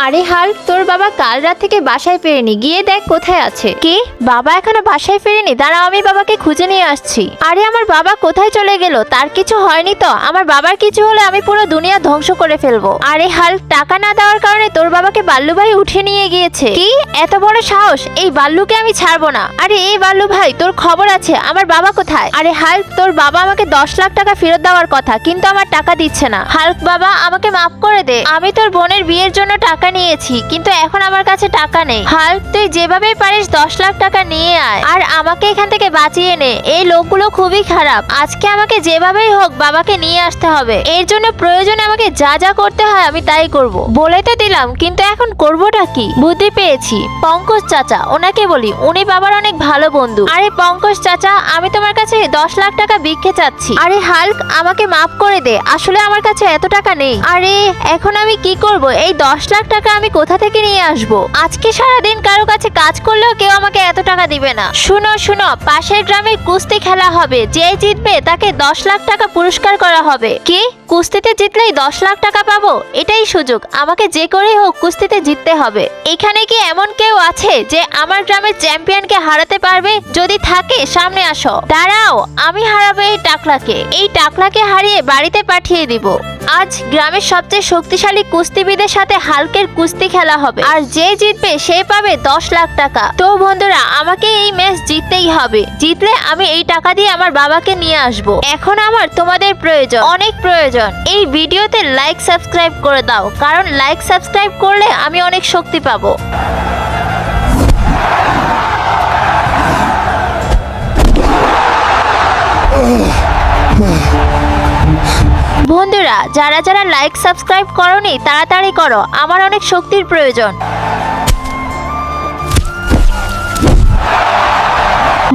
আরে হাল্ক, তোর বাবা কাল রাত থেকে বাসায় ফেরেনি, গিয়ে দেখ কোথায় আছে। কি, বাবা এখনো বাসায় ফেরেনি? দাঁড়াও, আমি বাবাকে খুঁজে নিয়ে আসছি। আরে আমার বাবা কোথায় চলে গেল? তার কিছু হয়নি তো? আমার বাবার কিছু হলে আমি পুরো দুনিয়া ধ্বংস করে ফেলবো। আরে হাল্ক, টাকা না দেওয়ার কারণে তোর বাবাকে বাল্লু ভাই উঠিয়ে নিয়ে গিয়েছে। কি এত বড় সাহস? এই বাল্লুকে আমি ছাড়বো না। আরে এই বাল্লু ভাই, তোর খবর আছে? আমার বাবা কোথায়? আরে হাল্ক, তোর বাবা আমাকে 10 লাখ টাকা ফেরত দেওয়ার কথা, কিন্তু আমার টাকা দিচ্ছে না। হাল্ক বাবা, আমাকে মাফ করে দে। আমি তোর বোনের বিয়ের জন্য টাকা নিয়েছি, কিন্তু এখন আমার কাছে টাকা নেই। হাল্ক, তুই যেভাবে পারিস 10 লাখ টাকা নিয়ে আয় আর আমাকে এখান থেকে বাঁচিয়ে নে। এই লোকগুলো খুবই খারাপ। আজকে আমাকে যেভাবেই হোক বাবাকে নিয়ে আসতে হবে। এর জন্য প্রয়োজনে আমাকে যা যা করতে হয় আমি তাই করব। বলে তো দিলাম, কিন্তু এখন করবোটা কি? বুদ্ধি পেয়েছি। পঙ্কজ চাচা, ওনাকে বলি, উনি বাবার অনেক ভালো বন্ধু। আরে পঙ্কজ চাচা, আমি তোমার কাছে 10 লাখ টাকা ভিক্ষে চাচ্ছি। আরে হাল্ক, আমাকে মাফ করে দে, আসলে আমার কাছে এত টাকা নেই। আরে এখন আমি কি করব? এই 10 লাখ টাকা আমি কোথা থেকে নিয়ে আসবো? আজকে সারাদিন কারো কাছে কাজ করলেও কেউ আমাকে এত টাকা দিবে না। শুনো শুনো, পাশের গ্রামে কুস্তি খেলা হবে, যে জিতবে তাকে 10 লাখ টাকা পুরস্কার করা হবে। কি, কুস্তিতে জিতলেই 10 লাখ টাকা পাবো? এটাই সুযোগ, আমাকে যে করেই হোক কুস্তিতে জিততে হবে। এখানে কি এমন কেউ আছে যে আমার গ্রামের চ্যাম্পিয়নকে হারাতে পারবে? যদি থাকে সামনে আসো। দাঁড়াও, আমি হারাবো এই টাকলাকে। এই টাকলাকে হারিয়ে বাড়িতে পাঠিয়ে দিব। আজ গ্রামের সবচেয়ে শক্তিশালী কুস্তিবিদের সাথে হাল্কের কুস্তি খেলা হবে, আর যে জিতবে সে পাবে 10 লাখ টাকা। তো বন্ধুরা, আমাকে এই ম্যাচ জিততেই হবে। জিতলে আমি এই টাকা দিয়ে আমার বাবাকে নিয়ে আসব। এখন আমার তোমাদের প্রয়োজন, অনেক প্রয়োজন। এই ভিডিওতে লাইক সাবস্ক্রাইব করে দাও, কারণ লাইক সাবস্ক্রাইব করলে আমি অনেক শক্তি পাবো। বন্ধুরা, যারা যারা লাইক সাবস্ক্রাইব করোনি তাড়াতাড়ি করো, আমার অনেক শক্তির প্রয়োজন।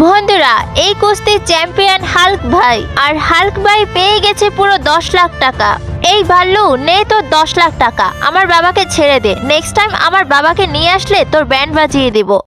বন্ধুরা, এই কুস্তির চ্যাম্পিয়ন হাল্ক ভাই, আর হাল্ক ভাই পেয়ে গেছে পুরো 10 লাখ টাকা। এই ভাল্লু, নে তোর 10 লাখ টাকা, আমার বাবাকে ছেড়ে দে। নেক্সট টাইম আমার বাবাকে নিয়ে আসলে তোর ব্যান্ড বাজিয়ে দিব।